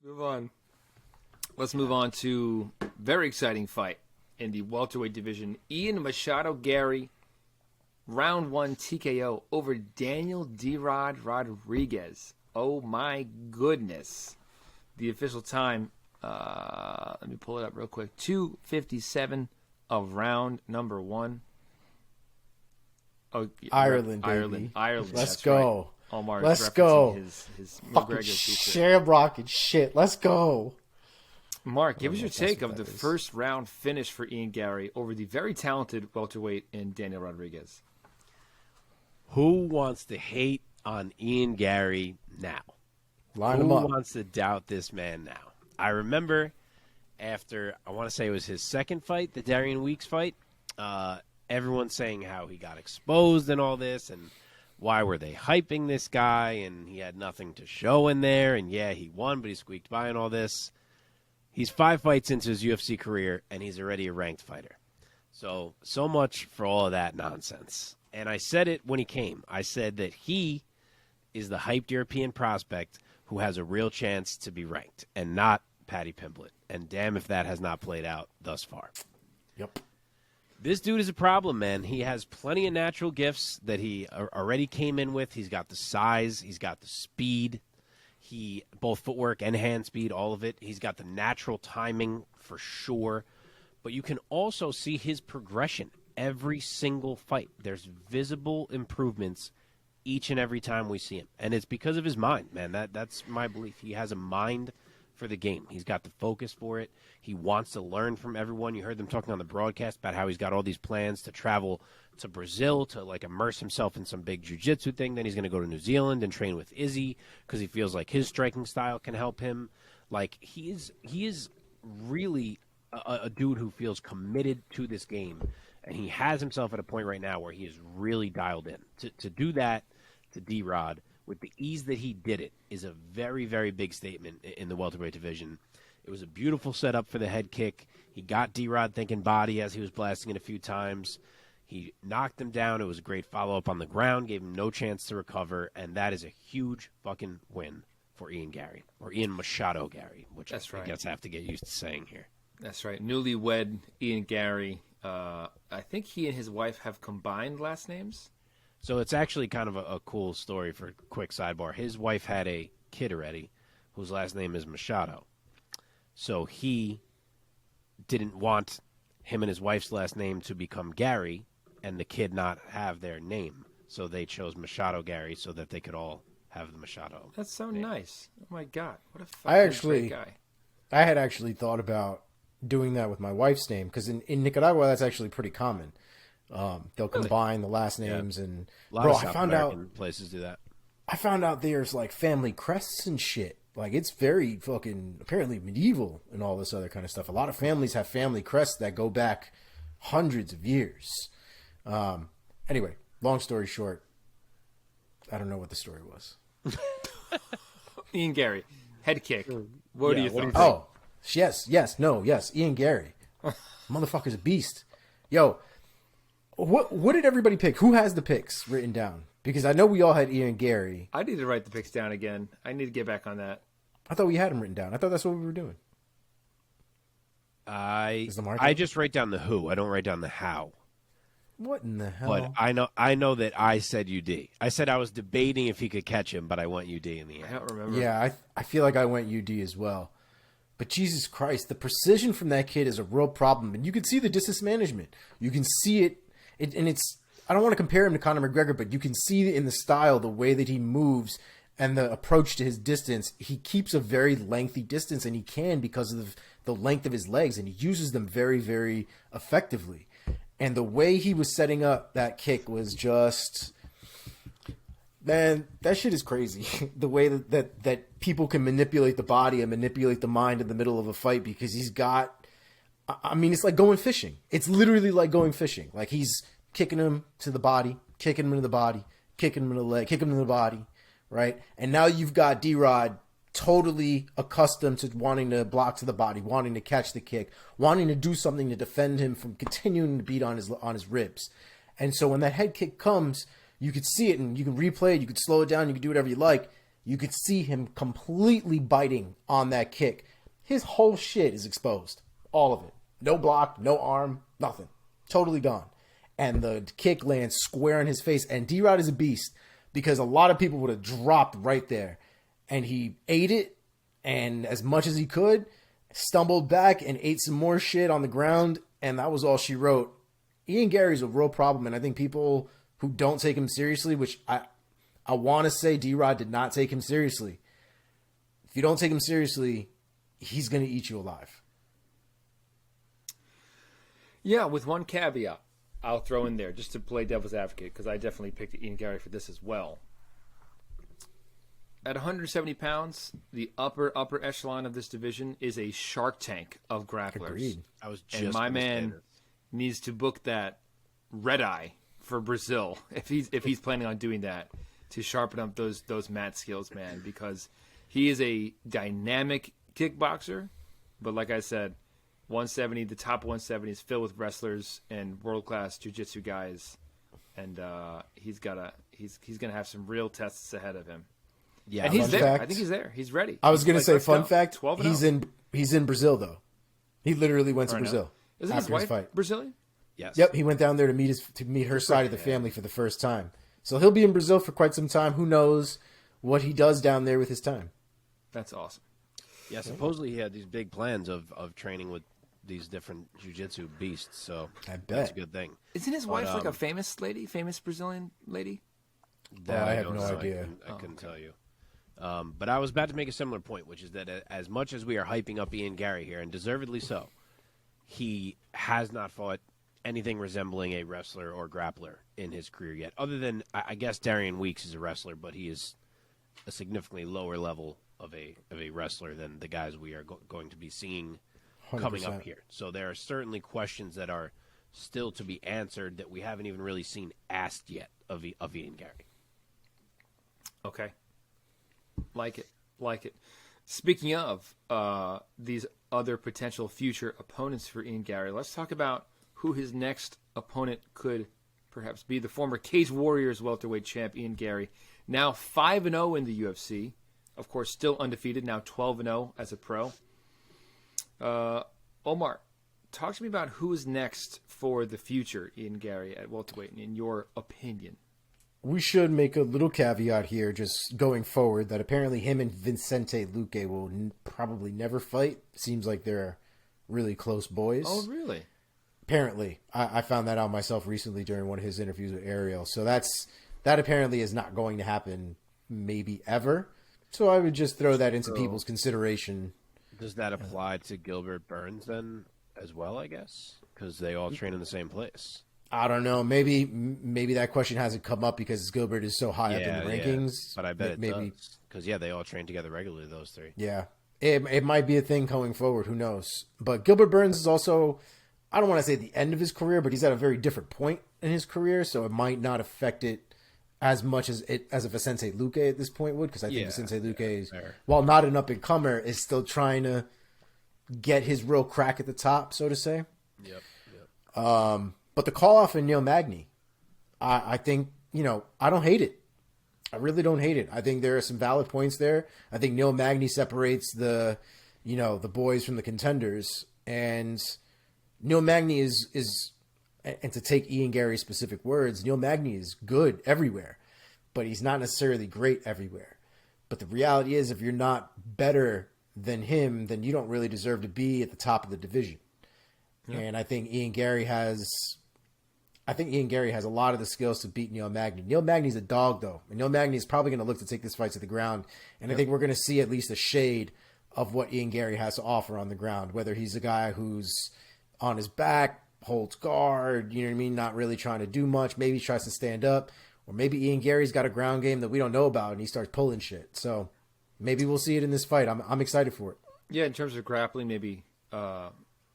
Move on. Let's move on to very exciting fight in the welterweight division. Ian Machado Garry, round 1 TKO over Daniel D-Rod Rodriguez. Oh my goodness. The official time, let me pull it up real quick. 2:57 of round number 1. Oh, Ireland, Ireland. Let's go. Right. Omar Let's is referencing go. His Fucking McGregor feature. shamrock and shit. Let's go. Mark, give us your know if that's take what of the that is. first round finish for Ian Garry over the very talented welterweight in Daniel Rodriguez. Who wants to hate on Ian Garry now? Line Who them up. wants to doubt this man now? I remember after, I want to say it was his second fight, the Darian Weeks fight, everyone saying how he got exposed and all this, and why were they hyping this guy, and he had nothing to show in there, and yeah, he won, but he squeaked by and all this. He's 5 fights into his UFC career, and he's already a ranked fighter. So much for all of that nonsense. And I said it when he came. I said that he is the hyped European prospect who has a real chance to be ranked, and not Paddy Pimblett. And damn if that has not played out thus far. Yep. This dude is a problem, man. He has plenty of natural gifts that he already came in with. He's got the size. He's got the speed. Both footwork and hand speed, all of it. He's got the natural timing for sure. But you can also see his progression every single fight. There's visible improvements each and every time we see him. And it's because of his mind, man. That's my belief. He has a mind for the game. He's got the focus for it. He wants to learn from everyone. You heard them talking on the broadcast about how he's got all these plans to travel to Brazil to like immerse himself in some big jiu-jitsu thing. Then he's going to go to New Zealand and train with Izzy because he feels like his striking style can help him. Like he is really a dude who feels committed to this game, and he has himself at a point right now where he is really dialed in. To do that to D-Rod with the ease that he did it is a very, very big statement in the welterweight division. It was a beautiful setup for the head kick. He got D-Rod thinking body as he was blasting it a few times. He knocked him down. It was a great follow-up on the ground, gave him no chance to recover, and that is a huge fucking win for Ian Garry, or Ian Machado Garry, which That's right. I guess I have to get used to saying here. That's right. Newlywed Ian Garry. I think he and his wife have combined last names. So it's actually kind of a cool story for a quick sidebar. His wife had a kid already whose last name is Machado. So he didn't want him and his wife's last name to become Garry and the kid not have their name. So they chose Machado Garry so that they could all have the Machado. That's so name. nice. Oh my God. What a I fucking great guy. I had actually thought about doing that with my wife's name because in Nicaragua that's actually pretty common. They'll combine the last names and A lot bro, of South I found American out places do that. there's like family crests and shit. Like it's very fucking apparently medieval and all this other kind of stuff. A lot of families have family crests that go back hundreds of years. Anyway, long story short, I don't know what the story was. Ian Garry, head kick. What do you think? Oh, yes, Ian Garry. Motherfucker's a beast. Yo, what did everybody pick? Who has the picks written down? Because I know we all had Ian Garry. I need to write the picks down again. I need to get back on that. I thought we had them written down. I thought that's what we were doing. I Is the market- just write down the who. I don't write down the how. What in the hell? But I know that I said UD. I said I was debating if he could catch him, but I went UD in the I end. don't remember. Yeah, I feel like I went UD as well. But Jesus Christ, the precision from that kid is a real problem. And you can see the distance management. You can see it and it's I don't want to compare him to Conor McGregor, but you can see in the style, the way that he moves and the approach to his distance. He keeps a very lengthy distance, and he can because of the length of his legs, and he uses them very, very effectively. And the way he was setting up that kick was just... Man, that shit is crazy. The way that people can manipulate the body and manipulate the mind in the middle of a fight, because he's got... I mean, it's like going fishing. It's literally like going fishing. Like he's kicking him to the body, kicking him to the body, kicking him to the leg, kicking him to the body, right? And now you've got D-Rod totally accustomed to wanting to block to the body, wanting to catch the kick, wanting to do something to defend him from continuing to beat on his ribs. And so when that head kick comes, you could see it and you can replay it, you could slow it down, you can do whatever you like. You could see him completely biting on that kick. His whole shit is exposed. All of it. No block, no arm, nothing. Totally gone. And the kick lands square in his face. And D-Rod is a beast because a lot of people would have dropped right there. And he ate it, and as much as he could, stumbled back and ate some more shit on the ground, and that was all she wrote. Ian Garry's a real problem, and I think people who don't take him seriously, which I want to say D-Rod did not take him seriously. If you don't take him seriously, he's going to eat you alive. Yeah, with one caveat I'll throw in there just to play devil's advocate, because I definitely picked Ian Garry for this as well. At 170 pounds, the upper echelon of this division is a Shark Tank of grapplers. Agreed. I was just And my gonna say man this. needs to book that red eye for Brazil if he's planning on doing that, to sharpen up those mat skills, man, because he is a dynamic kickboxer. But like I said, 170, the top 170 is filled with wrestlers and world-class jiu-jitsu guys, and he's gonna have some real tests ahead of him. Yeah, And he's Fun there. fact. I think he's there. He's ready. I was going to Like, say, let's fun go. fact, 12 and he's 0. in Brazil, though. He literally went to Or no. Brazil Isn't his after his wife fight. Brazilian? yes. Yep, he went down there to meet her side of the family for the first time. So he'll be in Brazil for quite some time. Who knows what he does down there with his time? That's awesome. Yeah, supposedly he had these big plans of training with these different jiu-jitsu beasts, so I bet. that's a good thing. Isn't his wife like a famous Brazilian lady? That I have don't no know. idea. I couldn't tell you. But I was about to make a similar point, which is that as much as we are hyping up Ian Garry here, and deservedly so, he has not fought anything resembling a wrestler or grappler in his career yet. Other than, I guess, Darian Weeks is a wrestler, but he is a significantly lower level of a wrestler than the guys we are going to be seeing coming up 100%. here. So there are certainly questions that are still to be answered that we haven't even really seen asked yet of Ian Garry. Okay. Like it. Speaking of these other potential future opponents for Ian Garry, let's talk about who his next opponent could perhaps be. The former Cage Warriors welterweight champ Ian Garry, now 5-0 in the UFC. Of course, still undefeated, now 12-0 as a pro. Omar, talk to me about who is next for the future Ian Garry at welterweight, in your opinion. We should make a little caveat here, just going forward, that apparently him and Vicente Luque will probably never fight. Seems like they're really close boys. Oh, really? Apparently. I found that out myself recently during one of his interviews with Ariel. So that apparently is not going to happen maybe ever. So I would just throw that into people's consideration. Does that apply to Gilbert Burns then as well, I guess? Because they all train in the same place. I don't know. Maybe that question hasn't come up because Gilbert is so high up in the rankings. But I bet maybe, it does. Because, yeah, they all train together regularly, those three. Yeah. It might be a thing going forward. Who knows? But Gilbert Burns is also, I don't want to say the end of his career, but he's at a very different point in his career. So it might not affect it as much as a Vicente Luque at this point would. Because I think Vicente Luque, is, fair. while not an up-and-comer, is still trying to get his real crack at the top, so to say. Yep. But the call off in Neil Magny, I think, I don't hate it. I really don't hate it. I think there are some valid points there. I think Neil Magny separates the boys from the contenders. And Neil Magny is, and to take Ian Garry's specific words, Neil Magny is good everywhere, but he's not necessarily great everywhere. But the reality is, if you're not better than him, then you don't really deserve to be at the top of the division. Yeah. And I think Ian Garry has a lot of the skills to beat Neil Magny. Neil Magny's a dog, though. And Neil Magny is probably going to look to take this fight to the ground. And I think we're going to see at least a shade of what Ian Garry has to offer on the ground, whether he's a guy who's on his back, holds guard, you know what I mean, not really trying to do much. Maybe he tries to stand up. Or maybe Ian Garry's got a ground game that we don't know about and he starts pulling shit. So maybe we'll see it in this fight. I'm excited for it. Yeah, in terms of grappling, maybe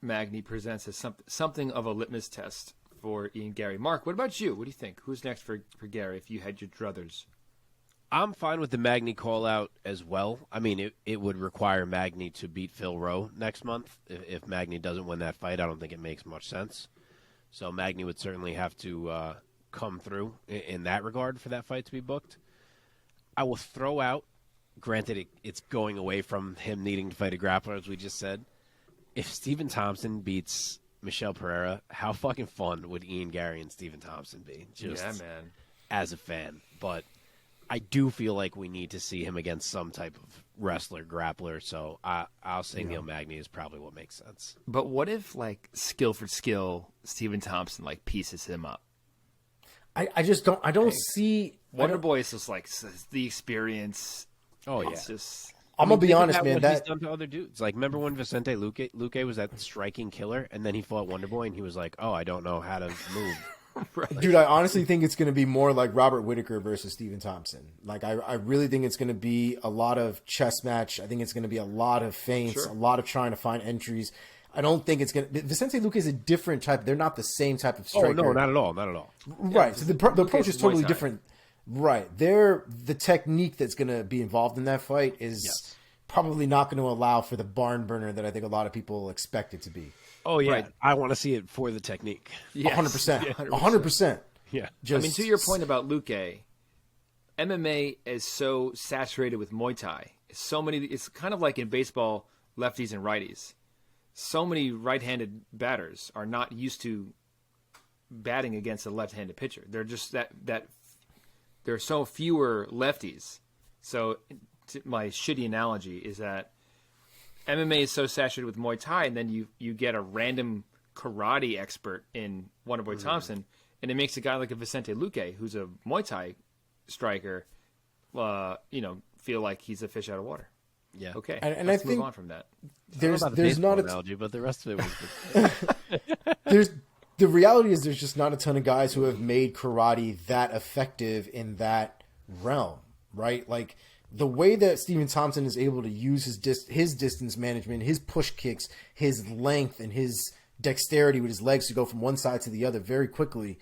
Magny presents as something of a litmus test for Ian Garry. Mark, what about you? What do you think? Who's next for Garry if you had your druthers? I'm fine with the Magny call-out as well. I mean, it would require Magny to beat Phil Rowe next month. If Magny doesn't win that fight, I don't think it makes much sense. So Magny would certainly have to come through in that regard for that fight to be booked. I will throw out granted, it's going away from him needing to fight a grappler, as we just said. If Stephen Thompson beats Michel Pereira, how fucking fun would Ian Garry and Stephen Thompson be? Just Yeah, man. as a fan. But I do feel like we need to see him against some type of wrestler, grappler. So I'll say Neil Magny is probably what makes sense. But what if, like, skill for skill, Stephen Thompson, like, pieces him up? I just don't. I don't see. Wonder Boy is just, like, the experience. Oh, yeah. It's just... I'm gonna be Think honest, about man. what That he's done to other dudes. Like, remember when Vicente Luque was that striking killer, and then he fought Wonder Boy, and he was like, "Oh, I don't know how to move." Right. dude, I honestly think it's gonna be more like Robert Whitaker versus Stephen Thompson. Like, I really think it's gonna be a lot of chess match. I think it's gonna be a lot of feints, Sure. a lot of trying to find entries. I don't think it's gonna. Vicente Luque is a different type. They're not the same type of striker. Oh no, not at all, not at all. Right. So the approach is Muay totally Thai. different. Right. The technique that's going to be involved in that fight is Yes. probably not going to allow for the barn burner that I think a lot of people expect it to be. Oh yeah, Right. I want to see it for the technique. Yes. 100%. Yeah, 100%. Yeah, I Just, mean, to your point about Luque, MMA is so saturated with Muay Thai. It's kind of like in baseball, lefties and righties. So many right-handed batters are not used to batting against a left-handed pitcher. They're just that there are so fewer lefties. So my shitty analogy is that MMA is so saturated with Muay Thai, and then you get a random karate expert in Wonderboy Thompson, and it makes a guy like a Vicente Luque, who's a Muay Thai striker, feel like he's a fish out of water. yeah. Okay, And let's I move think on from that. there's Not not a analogy, but the rest of it was there's the reality is there's just not a ton of guys who have made karate that effective in that realm, right? Like the way that Stephen Thompson is able to use his distance management, his push kicks, his length, and his dexterity with his legs to go from one side to the other very quickly.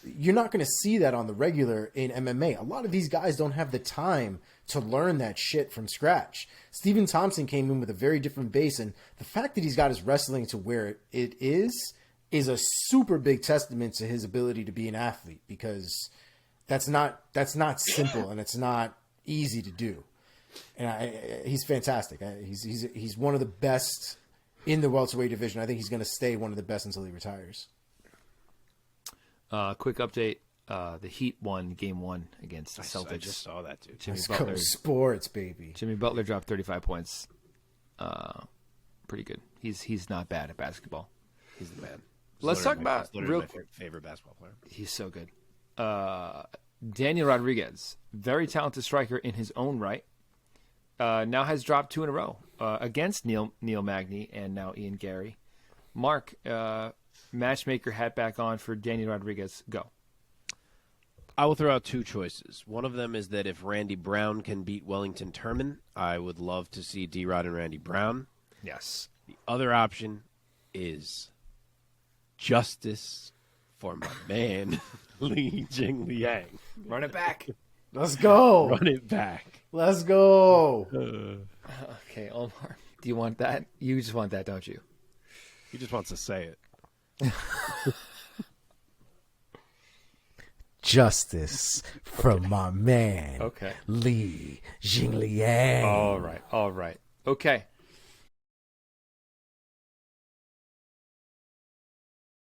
You're not going to see that on the regular in MMA. A lot of these guys don't have the time to learn that shit from scratch. Stephen Thompson came in with a very different base, and the fact that he's got his wrestling to where it is a super big testament to his ability to be an athlete, because that's not simple and it's not easy to do. And he's fantastic. He's one of the best in the welterweight division. I think he's going to stay one of the best until he retires. Quick update: the Heat won Game 1 against the Celtics. I just saw that too. Jimmy Let's Butler. go sports, baby. Jimmy Butler dropped 35 points. Pretty good. He's not bad at basketball. He's the man. Let's talk about he's literally real my favorite basketball player. He's so good. Daniel Rodriguez, very talented striker in his own right, now has dropped 2 in a row against Neil Magny and now Ian Garry. Mark, matchmaker hat back on for Daniel Rodriguez. Go. I will throw out 2 choices. One of them is that if Randy Brown can beat Wellington Turman, I would love to see D-Rod and Randy Brown. Yes. The other option is justice for my man, Li Jing Liang. Run it back. Let's go. Run it back. Let's go. Okay, Omar. Do you want that? You just want that, don't you? He just wants to say it. Justice from my man, Okay. Li Jingliang. All right. Okay.